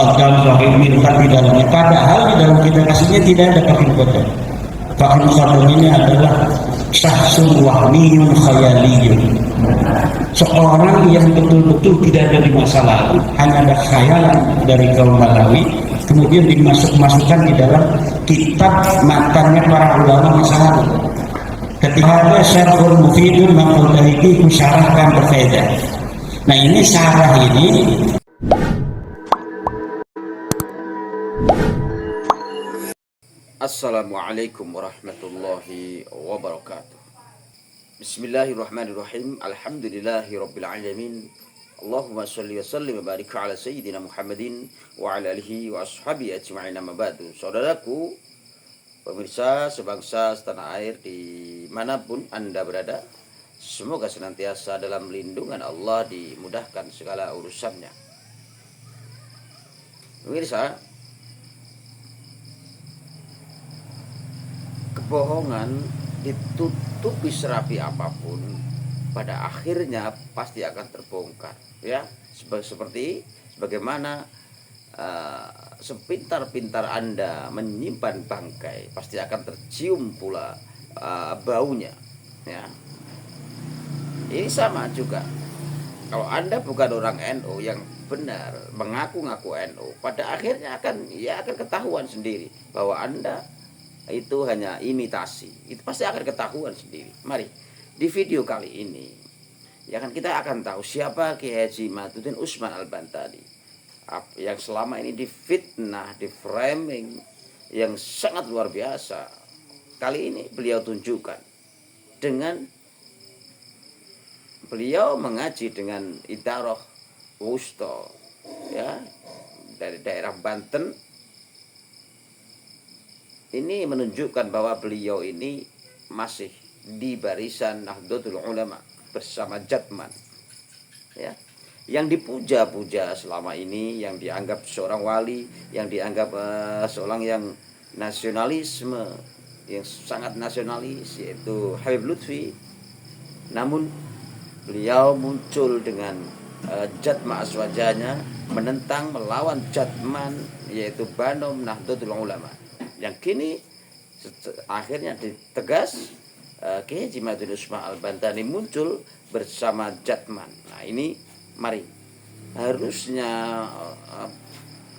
mufaddal fakir mirfat di dalamnya, padahal di dalam kitab aslinya tidak ada fakir mufaddal. Fakir mufaddal ini adalah syahsun wahmiyun khayaliyun, seorang yang betul-betul tidak ada di masa lalu, hanya ada khayalan dari kaum Balawi, kemudian dimasukkan di dalam kitab matannya para ulama masa lalu. Ketika ada syarhul mufidun maqudahiki musyarahkan berbeda. Nah ini syarah ini Assalamualaikum warahmatullahi wabarakatuh. Bismillahirrahmanirrahim. Alhamdulillahi rabbil alamin. Allahumma salli wa sallim wa barik ala sayyidina Muhammadin wa ala alihi wa ashabihi ajma'in, amma ba'du. Saudaraku, pemirsa sebangsa setanah air dimanapun Anda berada, semoga senantiasa dalam lindungan Allah, dimudahkan segala urusannya. Pemirsa, kebohongan ditutupi serapi apapun, pada akhirnya pasti akan terbongkar, ya. Sebagaimana sepintar-pintar Anda menyimpan bangkai, pasti akan tercium pula baunya, ya. Ini sama juga, kalau Anda bukan orang NU yang benar, mengaku-ngaku NU, pada akhirnya akan ketahuan sendiri bahwa Anda itu hanya imitasi. Itu pasti akan ketahuan sendiri. Mari, di video kali ini kita akan tahu siapa Kiai Haji Madhuddin Usman Al-Bantani yang selama ini difitnah, di framing yang sangat luar biasa. Kali ini beliau tunjukkan dengan beliau mengaji dengan Idaroh Wusto, ya, dari daerah Banten. Ini menunjukkan bahwa beliau ini masih di barisan Nahdlatul Ulama bersama Jatman, ya, yang dipuja-puja selama ini, yang dianggap seorang wali, yang dianggap seorang yang nasionalisme, yang sangat nasionalis, yaitu Habib Lutfi. Namun beliau muncul dengan Jatma Aswajanya, menentang, melawan Jatman, yaitu Banom Nahdlatul Ulama, yang kini akhirnya ditegas Kiai Haji Madhuddin Usman Al-Bantani muncul bersama Jatman. Nah ini mari, harusnya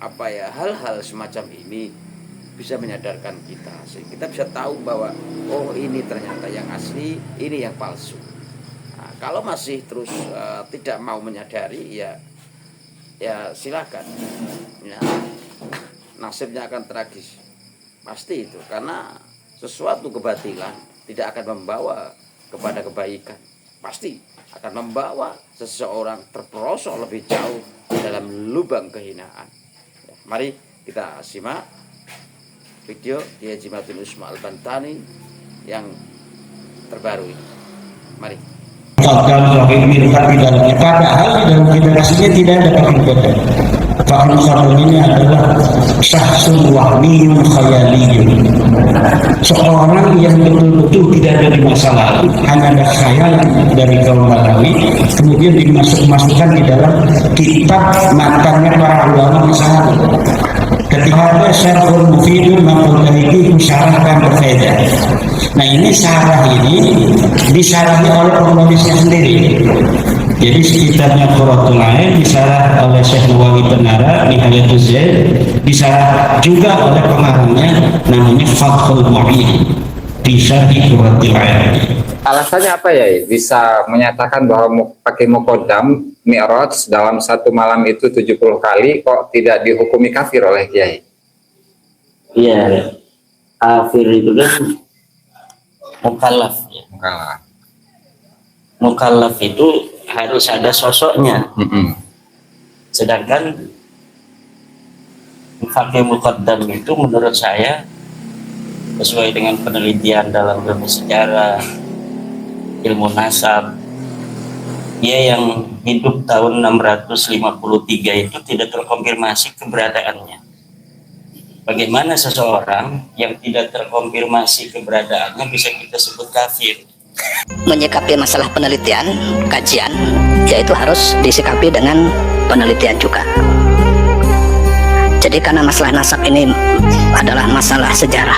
hal-hal semacam ini bisa menyadarkan kita, sehingga kita bisa tahu bahwa oh ini ternyata yang asli, ini yang palsu. Nah, kalau masih terus tidak mau menyadari, ya silakan, ya, nasibnya akan tragis. Pasti itu, karena sesuatu kebatilan tidak akan membawa kepada kebaikan, pasti akan membawa seseorang terperosok lebih jauh dalam lubang kehinaan. Ya, mari kita simak video Kiai Haji Madhuddin Usman Al-Bantani yang terbaru ini. Mari. mufaddal fakir mirfat di dalamnya, padahal di dalam kitab aslinya tidak ada fakir mufaddal. Fakir mufaddal ini adalah syahsun wahmiyun khayaliyun, seorang yang betul-betul tidak ada di masa lalu, hanya ada khayalan dari kaum Balawi, kemudian dimasukkan di dalam kitab matannya para ulama masa lalu. Ketika ada syarhul mufidun maqudahiki musyarahkan berbeda. Nah ini syarah ini disyarahi oleh penulisnya sendiri. Jadi kitabnya Quratul Ain disyarah oleh Syekh Nawawi Penara, Nihayatul Zaid, disyarah juga oleh pengarangnya namanya Fathul Mu'in di syarhi Quratul Ain. Alasannya apa ya bisa menyatakan bahwa pakai muqaddam Mi'raj dalam satu malam itu 70 kali kok tidak dihukumi kafir oleh Kiai? Iya, kafir itu kan mukallaf, ya. Mukallaf itu harus ada sosoknya. Sedangkan pakai muqaddam itu menurut saya sesuai dengan penelitian dalam ilmu sejarah, ilmu nasab, dia yang hidup tahun 653 itu tidak terkonfirmasi keberadaannya. Bagaimana seseorang yang tidak terkonfirmasi keberadaannya bisa kita sebut kafir? Menyikapi masalah penelitian, kajian, yaitu harus disikapi dengan penelitian juga. Jadi karena masalah nasab ini adalah masalah sejarah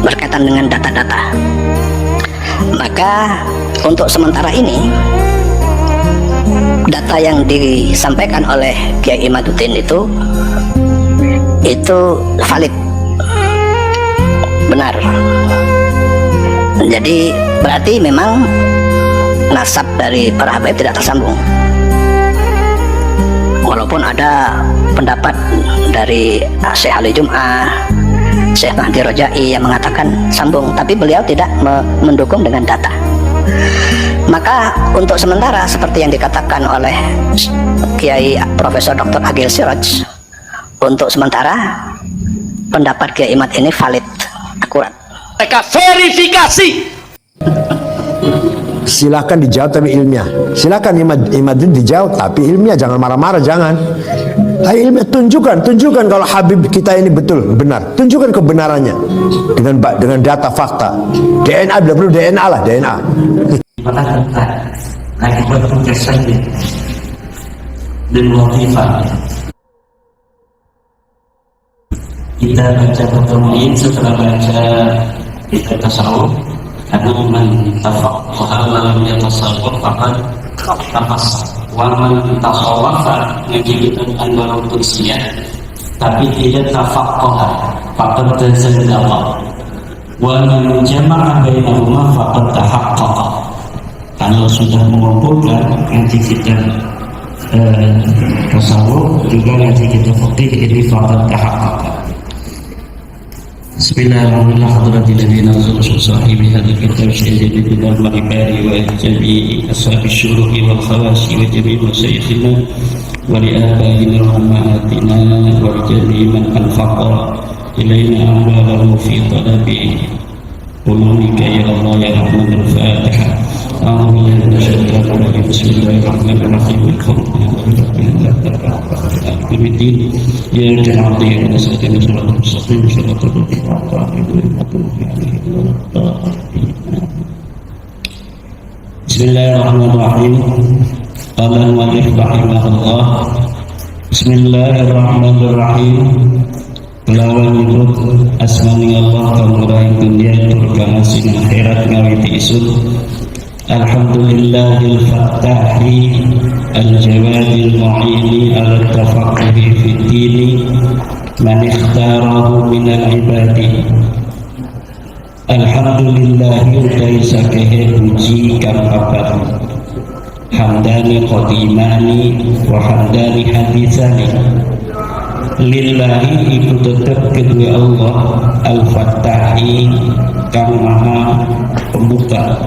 berkaitan dengan data-data, maka untuk sementara ini data yang disampaikan oleh Kiai Imaduddin itu valid, benar. Jadi berarti memang nasab dari para habaib tidak tersambung, walaupun ada pendapat dari Syekh Ali Jum'ah, Syekh Mahdi Rojai yang mengatakan sambung, tapi beliau tidak mendukung dengan data. Maka untuk sementara seperti yang dikatakan oleh Kiai Profesor Dr. Agil Siraj, untuk sementara pendapat Kiai Imad ini valid, akurat. Mereka verifikasi. Silakan dijawab tapi ilmiah. Silakan Imaduddin dijawab tapi ilmiah, jangan marah-marah, jangan. Ayo ilmiah, tunjukkan kalau Habib kita ini benar. Tunjukkan kebenarannya dengan data fakta. DNA, tidak perlu DNA lah, DNA. Akibat tugasan dan wafifah kita baca pertemuan setelah baca kita tasawuf, karena man tafaqaha lam yatasawwaf faqad tafas wa man tasawwafa menjadikan walaupun siap tapi tidak tafaqaha faqad tazaddaqa wa man jama'a bainahuma faqad tahaqqaqa. Kalau sudah mengumpulkan nanti kita tasawuf juga nanti kita fikih, ini faqad tahaqqaqa. Bismillahirrahmanirrahim. Hadratil ladzina nazzalu sahibi hadzal kitab sayyidi bidal maribari wa jami'i ashabi syuruhi wal khawasi wa jami'i masyayikhina wa li abaina wa ummahatina wa jami'i man anfaqa ilaina amwalahu fi talabi ulumika ya Allah ya Rahman. Al-Fatihah. A'udzu billahi minasyaitonir rajim. Bismillahirrahmanirrahim. Ya Jamaah yang disediakan salat mustaqim salat Bismillahirrahmanirrahim. Qala al-mu'allif rahimahullah. Bismillahirrahmanirrahim. Lawan nyebut asmani Allah kamurah dunia turkana sin akhirat ngawiti isun. Alhamdulillahil fattahi al-jawadil mu'ini ala tafaqquhi fid dini man ikhtarahu minal ibadi. Alhamdulillahi utai sakehe puji kang papat, hamdani qadimani wa hamdani hadithani. Lillahi itu tetap kedua Allah al-fattahi kang maha pembuka.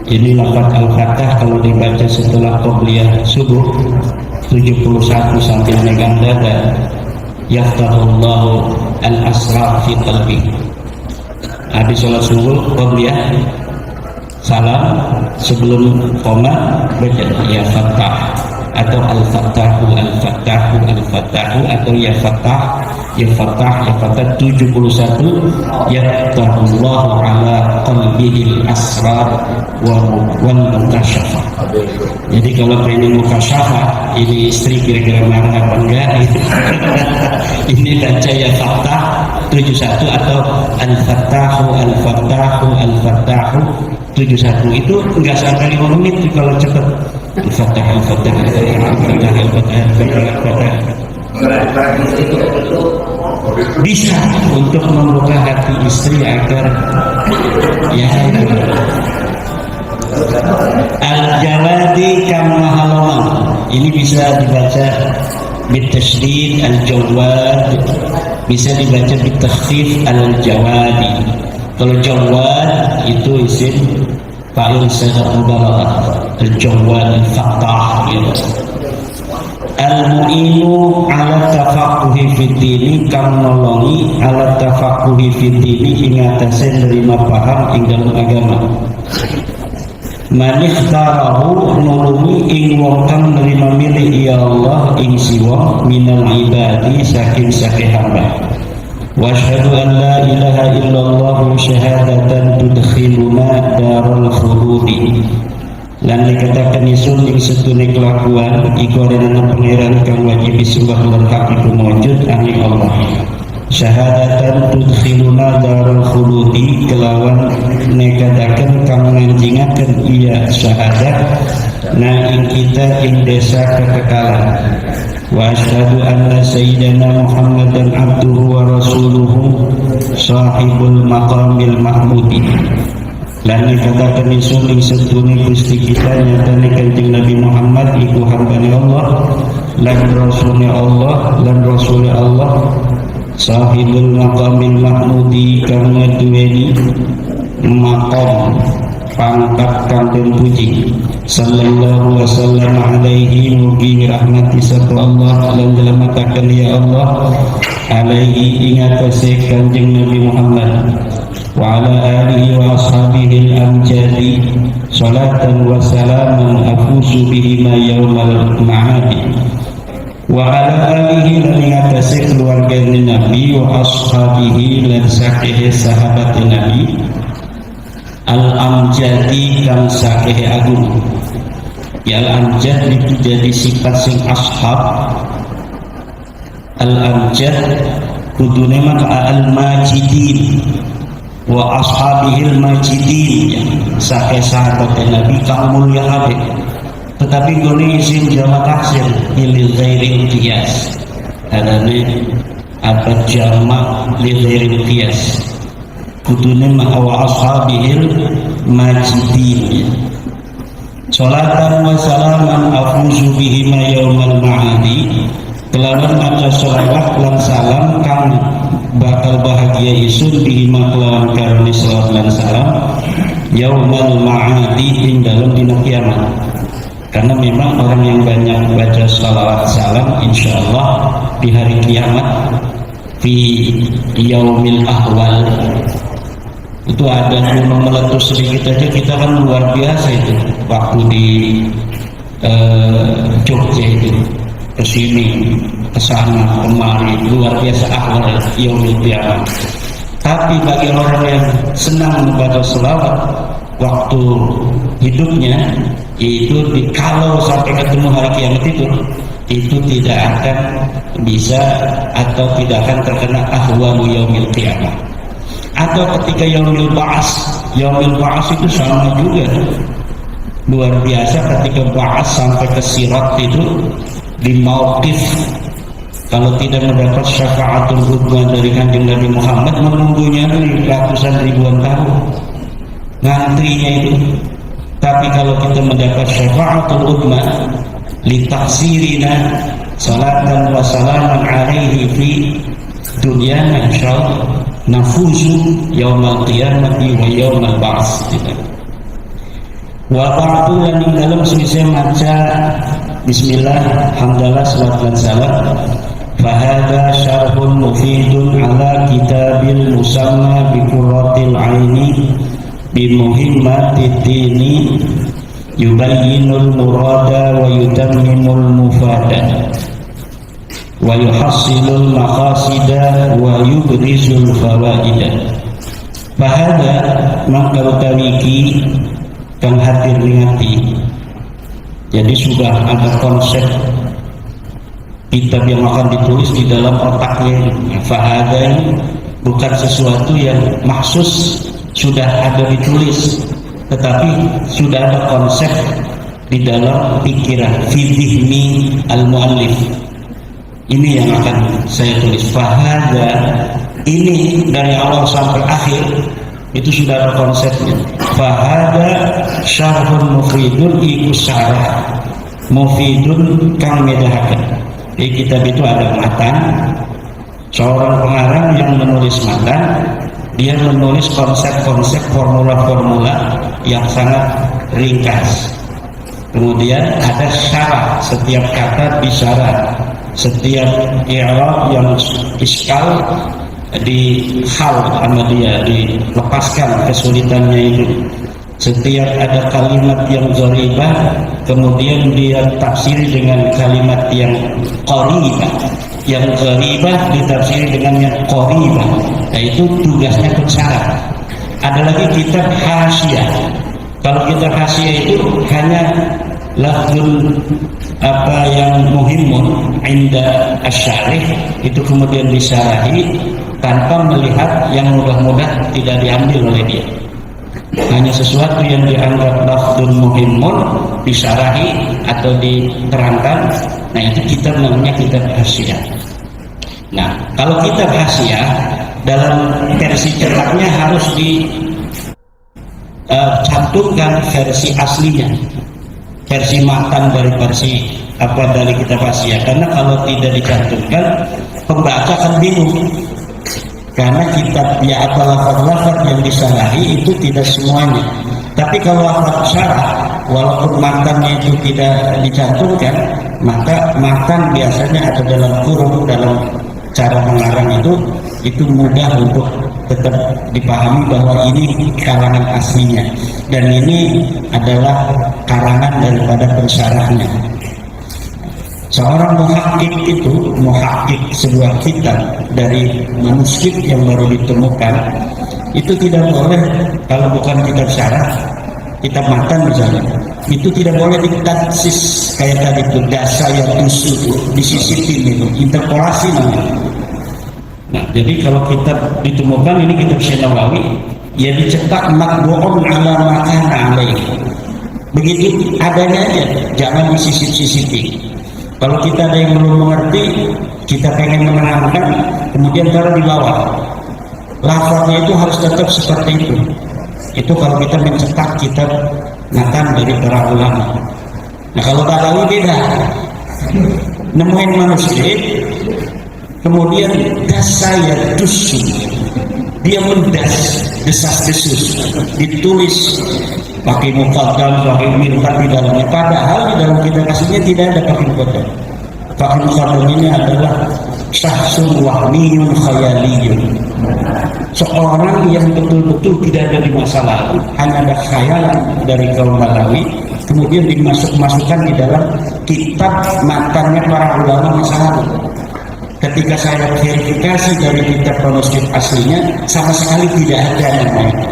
Ini lafaz al-fatah kalau dibaca setelah qobliyah subuh 71 sampai dengan dada, yaftahullahu al-asrar fi qalbi. Habis sholat subuh qobliyah salam, sebelum koma baca ya fattah atau al-fattahu al-fattahu al-fattahu atau ya fattah ya fattah ya fattah 71 yaftahullahu ala qalbihil asrar wal mukashafah. Jadi kalau pengen mukashafah, ini istri kira-kira marah apa enggak ini baca ya fattah 71 atau al-fattahu al-fattahu al-fattahu 71. Itu enggak sampai 5 menit kalau cepat. Al-fattah al-fattah al-fattah al-fattah al-fattah bisa untuk membuka hati istri agar ya al-jawadi kam mahalaman. Ini bisa dibaca bitasydid al-jawad, bisa dibaca bitakhfif al-jawadi. Kalau jawad itu isim fa'il sadar mubalaghah, al-jawad al-fattah gitu. Al-mu'inu ala tafaqquhi fid dini kang nolongi ala tafaqquhi fid dini ing atase nerima paham ing dalem agama. Man ikhtarahu nulungi ing wong kang nerima milih ya Allah ing siwa minal ibadi saking hamba. Wa asyhadu an la ilaha illallah syahadatan tudkhiluna darul khuludi. lan dikatakan isun ing setune kelakuan iku adana pangeran kang wajib disembah lan hak iku mawujud angin Allah. Syahadatan tudkhiluna darul khuludi kelawan nekadaken kang nganjingaken iya syahadat na ing kita ing desa kekekalan. Wa asyhadu anna sayyidana Muhammadan abduhu wa rasuluhu sahibul maqamil mahmudi. Lan nekadaken isun ing sedune Gusti kita nyatane Kanjeng Nabi Muhammad iku hambane Allah lan rasule Allah lan rasule Allah sahibul maqamil mahmudi kang ngeduweni maqam pangkat kang den puji. Sallallahu wasallam alaihi mugi rahmati sapa Allah lan dalamataken ya Allah alaihi ing atase Kanjeng Nabi Muhammad wa ala alihi wa ashabihi al-amjadi salatan wa salaman afusu bihima yaumal ma'adi wa ala alihi lan ngatasi keluarga Nabi wa ashabihi lan sakihe sahabat Nabi al-amjadi kang sakihe agung. Ya al-amjad itu jadi sifat sing ashab. Al-amjad kudune maka al-majidin wa ashabihi al-majidin sakihe sahabat Nabi kang mulia kabeh. Tetapi goni isim jama taksir lil ghairil qiyas. Adane apa jama lil ghairil qiyas. Kudune ma wa ashabihil majidin. Salatan wa salaman afuzu bihima yaumal ma'adi. Kelawan maca sholawat lan salam kang bakal bahagia isun bihima kelawan karuni sholawat lan salam yaumal ma'adi ing dalam dina kiamat. Karena memang orang yang banyak baca salawat salam insyaallah di hari kiamat fi yaumil ahwal itu ada gunung meletus sedikit aja kita kan luar biasa itu waktu di Jogja itu kesini kesana kemari luar biasa ahwal yaumil kiamat. Tapi bagi orang yang senang membaca salawat waktu hidupnya itu kalau sampai ketemu hari kiamat itu tidak akan bisa atau tidak akan terkena ahwalu yaumil qiyamah. Atau ketika yaumil ba'as itu sama juga luar biasa ketika ba'as sampai ke sirat itu di mauqif kalau tidak mendapat syafaatul hudma dari Kanjeng Nabi Muhammad menunggunya ratusan ribuan tahun ngantrinya itu. Tapi kalau kita mendapat syafaatul udma li taksirina salatan wa salaman alaihi fi dunyana insyaallah nafuzu yaumal qiyamati wa yaumal ba'ts. Wa ba'du lan ing dalem sise maca bismillah hamdalah salawat lan salam fa hadza syarhun mufidun ala kitabil musamma bi qurratil aini bimuhimmatid dini yubayyinul murada wa yutammimul mufada wa yuhassilul maqasida wa yubrizul fawaida. Bahada maka utawiki kang hadir ngati. Jadi sudah ada konsep kitab yang akan ditulis di dalam otaknya. Bahada ini bukan sesuatu yang maksus sudah ada ditulis, tetapi sudah ada konsep di dalam pikiran fidhni al-muallif. Ini yang akan saya tulis. Fahada ini dari awal sampai akhir itu sudah ada konsepnya. Fahada syarhun mufidun iku syarah mufidun kang medahaken. Di kitab itu ada matan. Seorang pengarang yang menulis matan, dia menulis konsep-konsep formula-formula yang sangat ringkas. Kemudian ada syarah, setiap kata disyarat, setiap i'rab yang iskal dihal sama dia, dilepaskan kesulitannya itu. Setiap ada kalimat yang gharibah, kemudian dia tafsiri dengan kalimat yang qaribah. Yang gharibah ditafsiri dengan yang qaribah. Nah, itu tugasnya pensyarah. Ada lagi kitab hasyiah. Kalau kita hasia itu hanya lafzul apa yang muhimun inda asyarih itu kemudian disarahi tanpa melihat yang mudah-mudah tidak diambil oleh dia. Hanya sesuatu yang dianggap lafzul muhimun disarahi atau diterangkan. Nah itu kitab namanya kitab hasiah. Nah kalau kitab hasiah dalam versi cetaknya harus cantumkan versi aslinya, versi matan dari versi dari kitab hasiah. Karena kalau tidak dicantumkan, pembaca akan bingung. Karena kitab ya atau lafaz-lafaz yang disalahi itu tidak semuanya. Tapi kalau lafaz syarah, walaupun matannya itu tidak dicantumkan, maka matan biasanya ada dalam kurung, dalam cara mengarang itu mudah untuk tetap dipahami bahwa ini karangan aslinya dan ini adalah karangan daripada pensyarahnya. Seorang muhakkik sebuah kitab dari manuskrip yang baru ditemukan itu tidak boleh, kalau bukan kitab syarah, kitab matan misalnya, itu tidak boleh ditaksis kayak tadi itu dasa yang usul disisipin itu interpolasi namanya. Nah, jadi kalau kitab ditemukan ini kitab Syekh Nawawi, ya dicetak matbu'un ala ma kana alaih. Begitu adanya aja, jangan disisip-sisipi. Kalau kita ada yang belum mengerti, kita pengen menerangkan, kemudian taruh di bawah. Lafaznya itu harus tetap seperti itu. Itu kalau kita mencetak kitab matan dari para ulama. Nah kalau Badawi beda, nemuin manuskrip, kemudian dasaya dusu, dia mendas, desas-desus, ditulis pakai muqaddam, pakai mirkat di dalamnya. Padahal di dalam kitab aslinya tidak ada pakai muqaddam. Pakai muqaddam ini adalah syahsun wahmiyun khayaliyun, seorang yang betul-betul tidak ada di masa lalu, hanya ada khayalan dari kaum Badawi, kemudian dimasukkan di dalam kitab matannya para ulama masa lalu. Ketika saya verifikasi dari kitab manuskrip aslinya, sama sekali tidak ada namanya.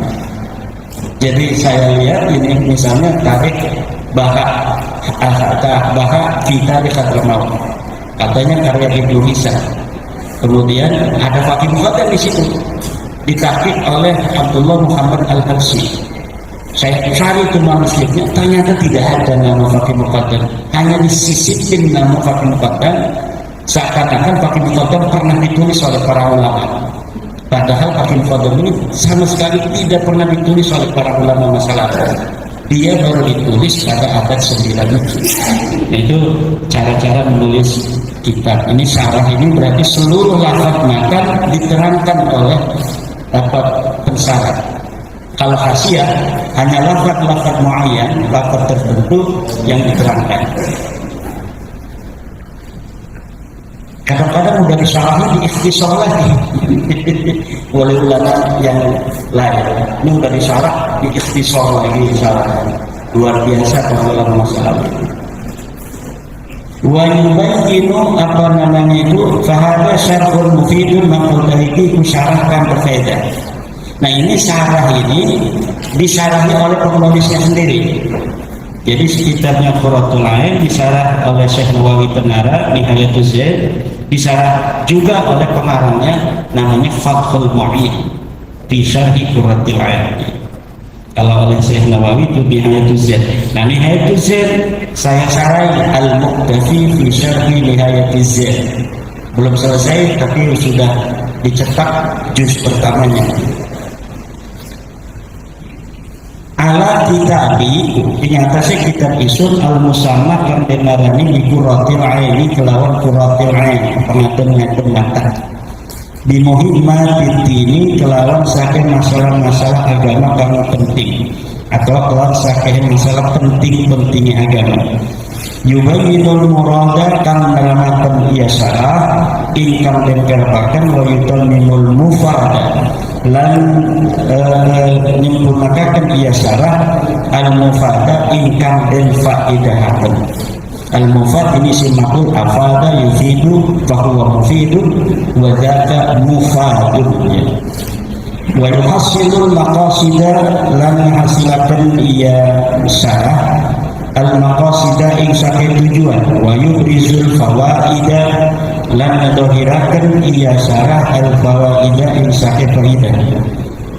Jadi saya lihat ini misalnya tarik Baha kita di Hadramaut, katanya karya Ibnu Hisham. Kemudian ada Fakih Muqaddam di situ, ditarik oleh Abdullah Muhammad Al-Harsi. Saya cari itu manuskripnya, ternyata tidak ada nama Fakih Muqaddam, hanya disisipin nama Fakih Muqaddam, seakan-akan Fakih Muqaddam pernah ditulis oleh para ulama. Padahal Fakih Muqaddam ini sama sekali tidak pernah ditulis oleh para ulama masa lalu. Dia baru ditulis pada abad 9 itu. Itu cara-cara menulis kitab. Ini syarah ini berarti seluruh lafaz matan diterangkan oleh pensarah. Kalau hasiah hanya lafaz-lafaz muayyan, lafaz tertentu yang diterangkan. Kadang-kadang udah disyarahi di ikhtisar lagi oleh ulama yang lain. Ini udah disyarah di ikhtisar lagi, syarah luar biasa kalau ulama masalah ini. Wa yubayyinu apa namanya itu fahada syarhun mufidun maquldahiku syarahkan berfaedah. Nah ini syarah ini disyarahi oleh penulisnya sendiri. Jadi kitabnya Qurratul Ain disyarah oleh Syekh Nawawi Pengarah Nihayatul Zaid, disyarah juga oleh pengarangnya namanya Fathul Mu'in di Syarhi Qurratul Ain. Kalau oleh Syekh Nawawi itu Nihayatul Zaid. Nah Nihayatul Zaid saya syarahi Al-Muqtafi fi Syarhi Nihayatul Zaid. Belum selesai tapi sudah dicetak juz pertamanya. Ala kitabi dinyatasi kitab isun al-musamah yang dengarani di Qurratul Ain kelawan Qurratul Ain pengatur-ngatur mata di muhimmat ini kelawan saking masalah-masalah agama kang penting atau kelawan saking masalah penting-pentingnya agama yubayyinul murada kang dalamaken iya salah ingkang den karepaken wa yutamimul mufada lan nyempurnakaken iya salah al-mufada ingkang den faidahaken. Al-mufad ini simahul afada yufidu fahuwa mufidun wa dzaka mufadun. wa yuhassilul maqasida lan hasilaken iya syarah al maqasida ing saking tujuan, wa yubrizul fawaida lan ngadhahiraken iya syarah al fawaida ing saking faidah.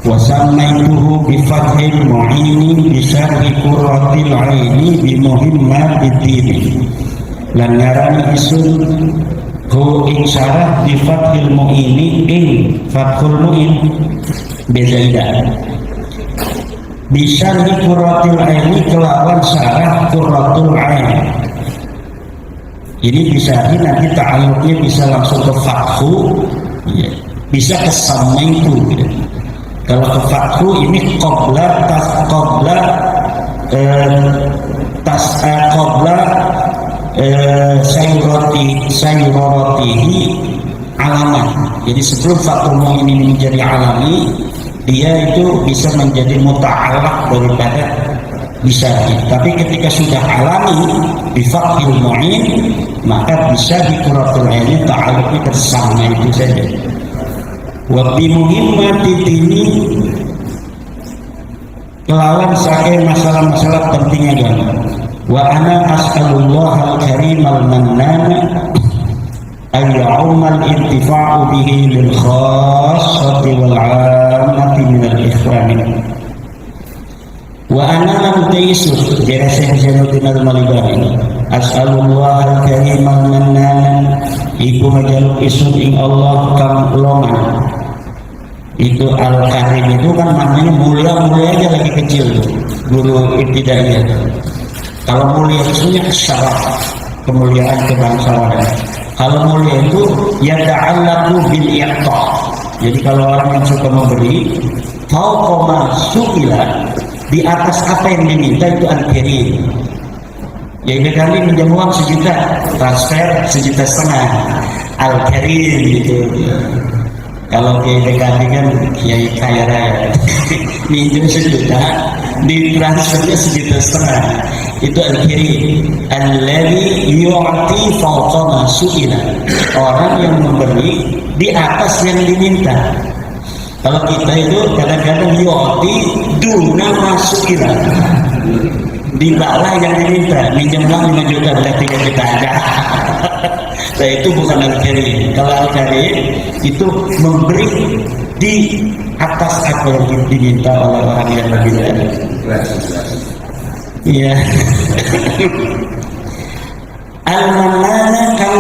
Wa samaituhu bi fathil mu'ini bi syarhi qurratil aini bi muhimmatid din. Lan ngarani isun hu ing syarah bi fathil mu'ini ing fathul mu'in bezaidah bisyarhi qurratul aini kelawan syarah qurratul ain. Ini bisa nanti ta'alluqnya bisa langsung ke fathu ya. Bisa ke samaitu gitu. Kalau ke fathu ini qabla sayyuratihi alamat. Jadi sebelum fathul ini menjadi alami, dia itu bisa menjadi muta'alaq daripada bisa. Tapi ketika sudah alami di fathil mu'in, maka bisa di qurratul ain ta'alluqnya bersama itu saja. Wa bi muhimmati dini kelawan saking masalah-masalah penting agama. Wa ana as'alullah al-karim al-mannan ayya'umal intifa'u bihi lil khassati wal 'ammati min al-ikhwan. Wa ana lam taisu jere Syekh Zainuddin al-Malibari as'alullah al-karim al-mannan iku majaluk isun ing Allah kang longan. Itu al-karim itu kan maknanya mulia-mulia aja lagi kecil guru ibtidaiyah. Kalau mulia isunya syaraf, kemuliaan kebangsawanan. Kalau mulia itu yata'allaqu bil i'ta. Jadi kalau orang yang suka memberi, fauqa ma su'ila, di atas apa yang diminta itu al-karim. Ya kali minjam uang 1 juta, transfer 1,5 juta, al-karim gitu. Kalau KDKD kan kiai kaya raya, minjem 1 juta, di transfernya 1,5 juta. Itu al-karim, alladzi yu'ti fawqa ma su'ila. Orang yang memberi di atas yang diminta. Kalau kita itu kadang-kadang yu'ti duna ma su'ila. Di bawah yang diminta, minjem uang 5 juta berarti 3 juta aja. Nah itu bukan al-karim. Kalau al-karim itu memberi di atas apa yang diminta oleh orang yang lebih dari. Iya. Al-Mannan kan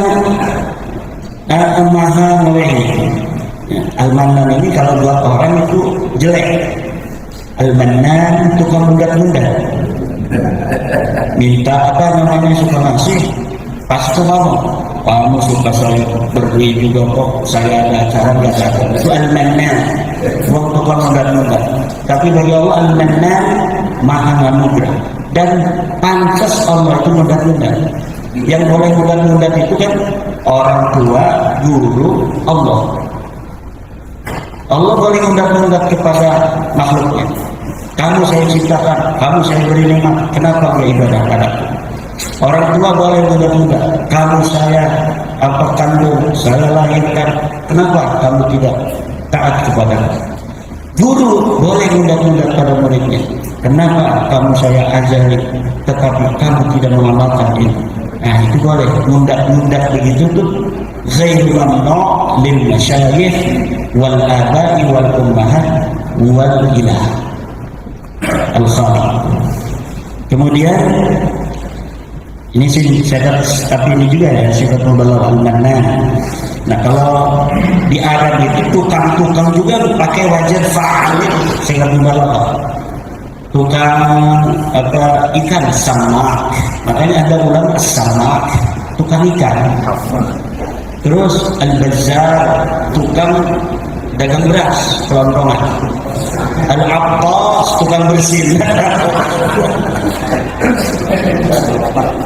maha melehi. Al-Mannan ini kalau buat orang itu jelek. Al-Mannan tukang mundak-mundak. Minta apa namanya suka ngasih, pas itu kamu suka saya beri juga kok, saya ada acara nggak ada. Itu al-Mannan, waktu tukang mundak-mundak. Tapi bagi Allah al-Mannan maha anugerah dan pantas Allah itu mundak-mundak. Yang boleh mundak-mundak itu kan orang tua, guru, Allah. Allah boleh mundak-mundak kepada makhluknya. Kamu saya ciptakan, kamu saya beri nikmat, kenapa nggak ibadah padaku? Orang tua boleh mundak-mundak, kamu saya kandung, saya lahirkan, kenapa kamu tidak taat kepadaku? Guru boleh mundak-mundak pada muridnya, kenapa kamu saya ajari, tetapi kamu tidak mengamalkan ini? Nah itu boleh, mundak-mundak begitu tuh. Ghairul mamnu' lil masyayikh wal aba'i wal ummahat wal ilah al-khaliq. Kemudian ini sifat, tapi ini juga ya sifat mubalagh al-mannan. Nah kalau di Arab itu tukang-tukang juga pakai wajan fa'al, sifat mubalagh. Tukang ikan samak, makanya ada ulama samak, tukang ikan. Terus al-bazzar, tukang dagang beras, kelontongan. Al-Abbas, tukang bersin.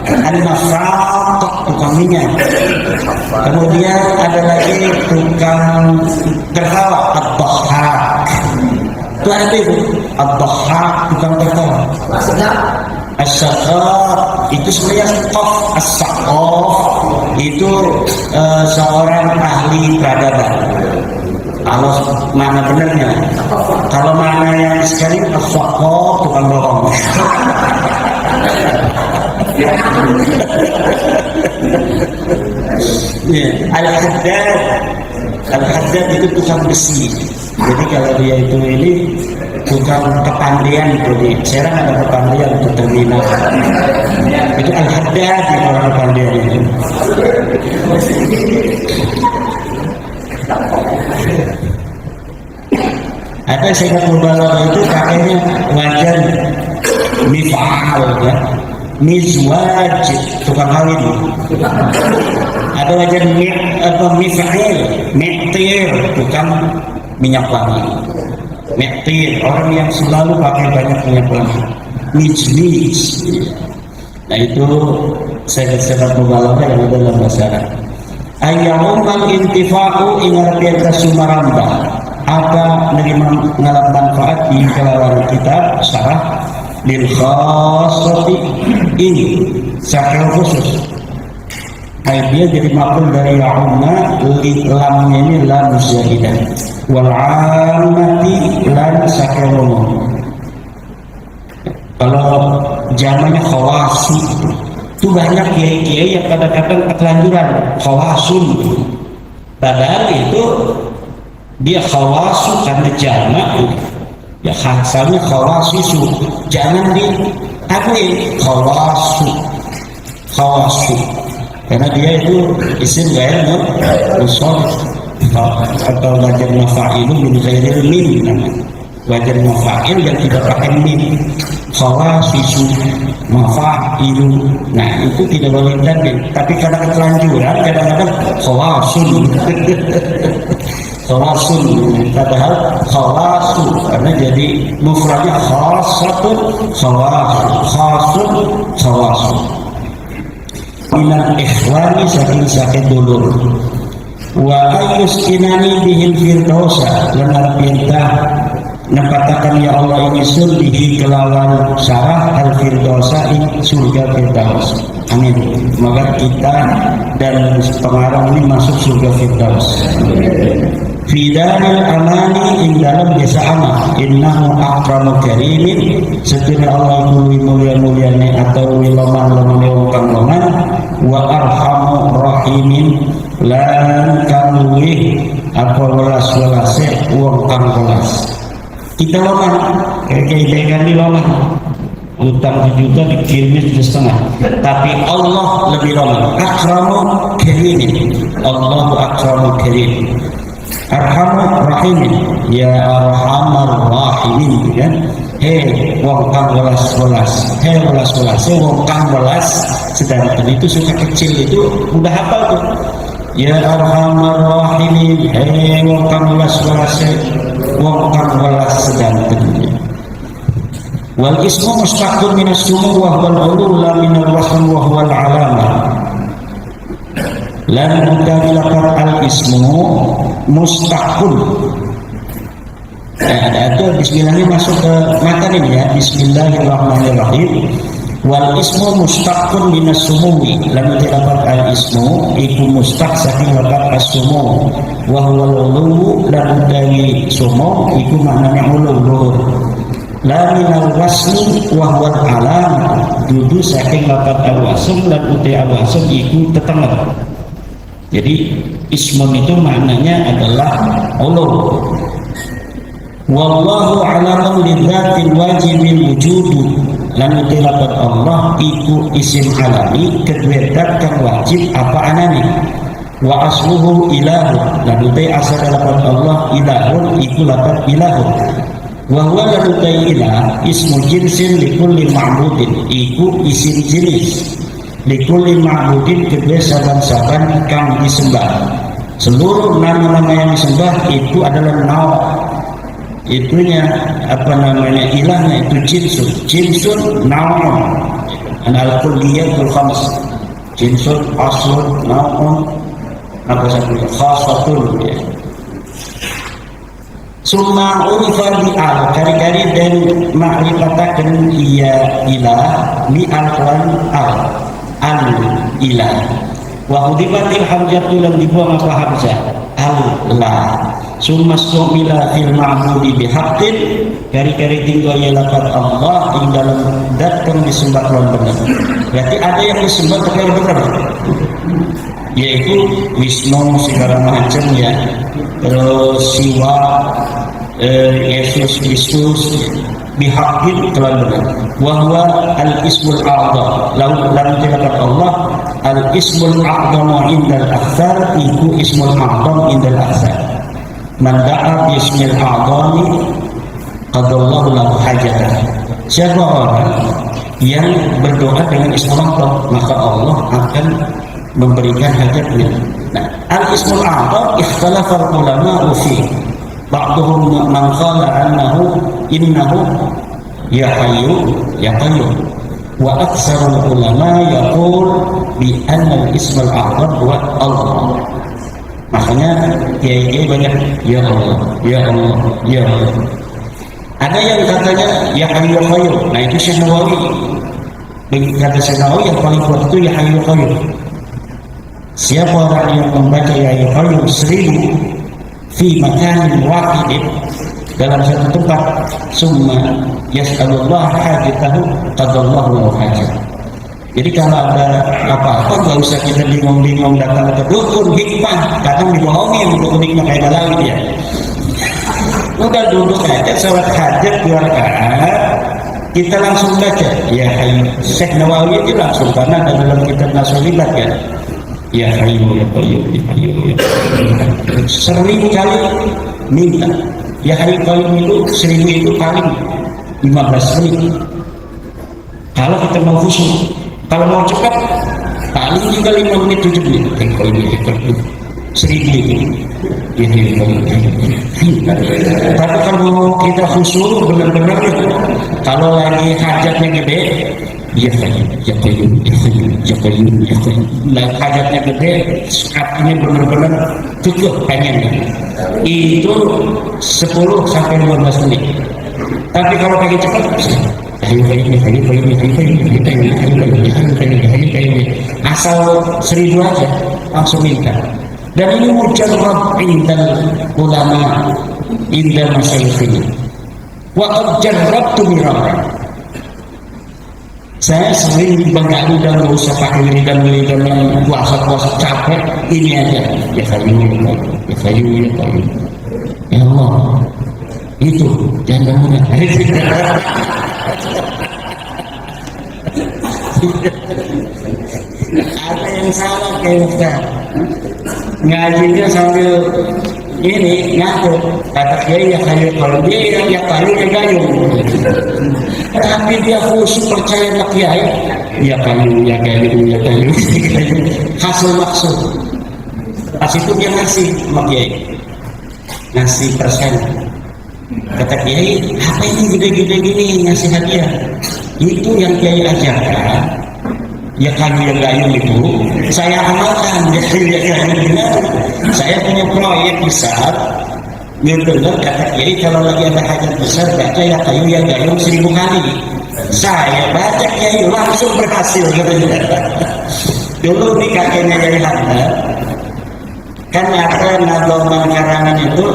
Al-Mafraq, tukang minyak. Kemudian ada lagi tukang tertawa, ad-dhahhak. Itu ada itu, ad-dhahhak, tukang tertawa. As-saqaf, itu sebenarnya qaf, as-saqaf itu seorang ahli peradaban. Kalau mana benarnya? Kalau mana yang sekarang as-saqaf tukang bohong. Al-Haddad itu tukang besi. Jadi kalau dia itu ini tukang kepandian itu di Serang ada kepandian untuk terminal. Itu Al-Haddad yang orang kepandian itu. Ada Syekh Mubalagh itu kakeknya wajan mif'al ya. Mizwaj tukang kawin. Ada wajan mif'il, miktir tukang minyak wangi. Miktir orang yang selalu pakai banyak minyak wangi. Mijlis. Nah itu Syekh Mubalagh yang ada dalam bahasa Arab. Ayyumal intifa'u ingat sumaramba. Apa menerima ngalap manfaat di kelawan kitab syarah lil khassati ini syarah khusus. Dia jadi makhluk dari ya'umma lamnya ini lam zaidah wal 'ammati lam syarah umum. Kalau zamannya khawasi itu banyak kiai-kiai yang kadang-kadang ketelanjuran khawasun, padahal itu dia khawasu karena jamak ya khasalnya khawasisu, jangan diakui khawasu karena dia itu isim gair mushaf atau wajan mafa'il min ghairil mim, wajan mafa'il yang tidak pakai mim, khawasisu mafa'il. Nah itu tidak boleh tadi, tapi karena ketelanjuran kadang-kadang khawasun khawasun, padahal khawasu karena jadi mufradnya khasatun khawasun khawasun. Minal ikhwani saking dulur wa ayyuskinani bihil firdausa lenar perintah nepatakan ya Allah ini sulbihi kelawan syarah al firdausa ing surga firdaus. Amin. Semoga kita dan pengarang ini masuk surga firdaus. Fidanil amani ing dalam desa aman innahu akramu karimin setelah Allah mulia-muliane atau wiloman-lomane wong longan wa arhamu rahimin lan kang luwih apa welas-welase wong kang welas. Kita longan kayak di longan utang 1 juta dikirimin 1,5, tapi Allah lebih longan. Akramu karimin, Allahu akramu karim. Arhamur rahimin, ya arhamar rahimin kan. Wong kang welas-welas, welas-welas, wong kang welas. Sedangkan itu suka kecil itu udah hafal tuh. Ya arhamar rahimin, wong kang welas-welas, wong kang welas sedangkan. Wal ismu mustaqun minas sumu wa huwal ulu la minal wasm wa huwal alamah. Lan mutadilakat al-ismu mustaqul. Ada itu bismillahnya masuk ke matan ini ya. Bismillahirrahmanirrahim. Wal ismu mustaqul minas sumuwi. Lan mutadilakat al-ismu iku mustaq saking lakat as-sumu wa huwal ulu lan utawi sumu iku maknanya ulu. La minal wasmi wa huwal alamah. Dudu saking lakat al-wasm lan utawi al-wasm iku tetengah. Jadi ismun itu maknanya adalah Allah. Wallahu a'lamu lidzatil wajibil wujudu. Lan tilapat Allah iku isim alami kedua zat kang wajib apa anane. Wa asluhu ilahu. Lan utai asal lapat Allah ilahun iku lapat ilahun. Wa huwa lan utai ilah ismu jinsin likulli ma'budin iku isim jenis. Likulli ma'budin kedua saban-saban kang disembah. Seluruh nama-nama yang disembah itu adalah naw. Itunya apa namanya ilahnya itu jinsun naw. Al-kulliyatul khams. Jinsun aslun nawun apa saja khasatun ya. Summa urifa bi'al kari-kari dan ma'rifatakan iya ilah bi'al al ilah wa hudibatil hamzatu lan dibuang apa hamzah Allah summa sumila fil ma'budi bihaqqin kari-kari tinggal ya lafaz Allah ing dalam dat kang disembah lawan benar. Berarti ada yang disembah tapi benar, yaitu Wisnu segala macam ya, terus Siwa, Yesus Kristus bihaqqin kelawan benar. Wa huwa al-ismul a'dham. Lalu lafaz Allah al-ismul a'dham indal aktsar iku ismul a'dham indal aktsar. Man da'a bi ismil a'dhami qadallahu lahu hajatah. Siapa orang yang berdoa dengan ismul a'dham, maka Allah akan memberikan hajatnya. Nah, al-ismul a'dham ikhtalafa ulama fi. Ba'dhum man qala annahu innahu ya hayyu ya qayyum. Wa aktsarul ulama yaqul bi anna al-ismul a'dham huwa Allah. Makanya kiai banyak ya Allah, ya Allah, ya Allah. Ada yang katanya ya hayyu ya qayyum. Nah itu Syekh Nawawi. Kata Syekh Nawawi yang paling kuat itu ya hayyu ya qayyum. Siapa orang yang membaca ya hayyu ya qayyum 1000 fi makanin wahidin dalam satu tempat, summa yas'alullah hajatahu qadallahu lahu hajat. Jadi kalau ada apa-apa nggak usah kita bingung-bingung datang ke dukun hikmah, kadang dibohongin dukun hikmah kayak dalam ya. Udah duduk aja sholat hajat 2 rakaat, kita langsung baca ya hayyu. Syekh Nawawi itu langsung, karena ada dalam kitab Nasolibat kan. Ya hayyu ya qayyum ya hayyu ya qayyum. 1000 kali minta ya hayyu qayyum itu 1000 itu paling 15 menit. Kalau kita mau khusyuk, kalau mau cepat paling juga 5 menit 7 menit. Kalau ini 1000 itu. Tapi kalau kita khusyuk benar-benar, kalau lagi hajatnya gede, ya qayyum, ya qayyum, ya qayyum, ya qayyum, ya qayyum. Lagi hajatnya gede, artinya benar-benar cukup pengen. Itu 10 sampai 15 menit. Tapi kalau pengen cepat, asal 1000 aja langsung minta. Dan ini mujarrab indal ulama indal masyayikh. Wa qad jarrabtu mirara. Saya sering dibanggakan dan nggak usah pakai wiridan yang puasa capek, ini aja ya hayyu ya hayyu ya qayyum. Ya Allah, itu jangan mudah. Ada yang salah kayak Ustaz, ngajinya sambil ini ngatur, kata dia ya kayu, kalau dia ya kayu ya gayung. Tapi dia khusus percaya sama kiai ya kayu ya gayung ya kayu. Hasil maksud pas itu dia ngasih sama kiai, ngasih persen. Kata kiai, apa ini gede-gede gini ngasih hadiah? Itu yang kiai ajarkan. Ya kayu yang gayung itu saya amalkan. Ya saya punya proyek besar gitu loh. Kata kiai, kalau lagi ada hajat besar baca ya kayu yang gayung 1000 kali. Saya baca kiai langsung berhasil katanya. Dulu di kakeknya Kiai Hamzah kan ada nagoman karangan itu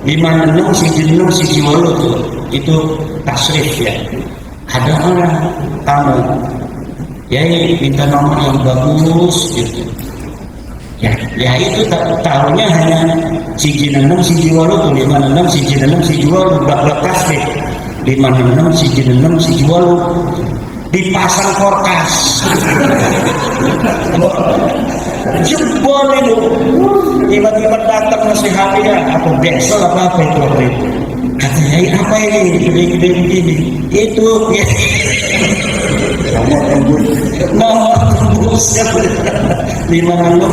56 siji 6 siji 8 itu tasrif ya. Ada orang tamu Yai minta nomor yang bagus gitu. Ya itu tahunya hanya siji 6 siji 8, 56 siji 6 siji 8 udah tasrif. 56 siji 6 siji 8 dipasang korkas. Jebol itu tiba-tiba datang ngasih hadiah atau besel apa itu waktu itu. Kata Yai, apa ini gede-gede begini? Itu ya. Nomor tembus 56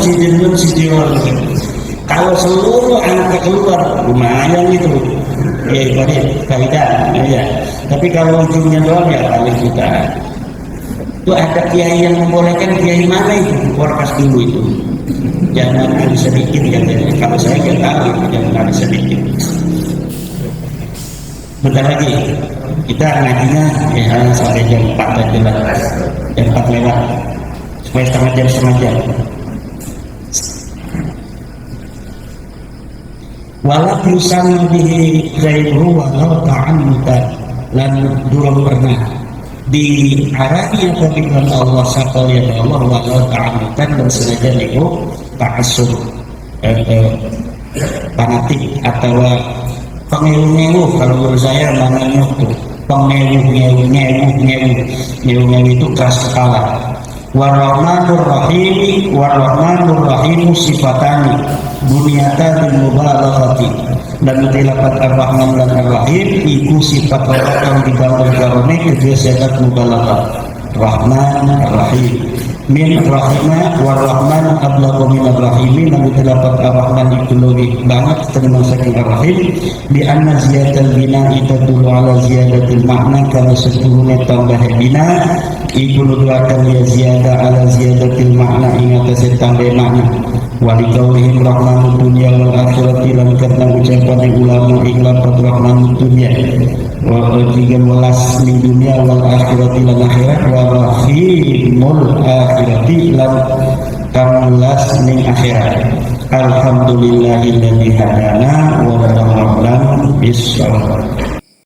siji 6 siji 8. Kalau seluruh anaknya keluar lumayan itu ya ibadah kaidah ya. Tapi kalau ujungnya doang ya paling kita. Itu ada kiai yang membolehkan, kiai mana itu korkas dulu itu. Jangan ada sedikit ya. Kalau saya kan tahu itu jangan ada sedikit. Bentar lagi kita ngajinya ya sampai jam 4 aja lah. Jam 4 lewat supaya setengah jam. walau yusanna bihi ghairuhu walau ta'ammudan, lan durung pernah diarani apa dengan Allah sakalian Allah walau ta'ammudan dan sengaja niku ta'assub fanatik atau pengewu-ngewu. Kalau menurut saya namanya itu pengewu-ngewu itu keras kepala. Warahmanur Rahim sifatani bunyata bil mubalaghati, dan dilapat ar-Rahman dan ar-Rahim iku sifat orang yang dibangun karone kedua sifat mubalaghat. Rahman ar-Rahim min rahimah warahman ablagu min ar-Rahim, dan dilapat ar-Rahman itu lebih banget terima saking ar-Rahim bi anna ziyadatul bina tadullu ala ziyadatul makna, karena sesungguhnya tambah bina iku nuduhaken ya ziyada ala ziyadatil makna ing atase tambah makna. Walikaulihim rahmanud dunya wal akhirati, lan karena ucapan ulama iklan rahmanud dunya wa tiga welas min dunya wal akhirati lan akhirat, wa rahimul akhirati lan kamulas min akhirat. Alhamdulillahilladzi hadana wa la na'lamu bis-shawab.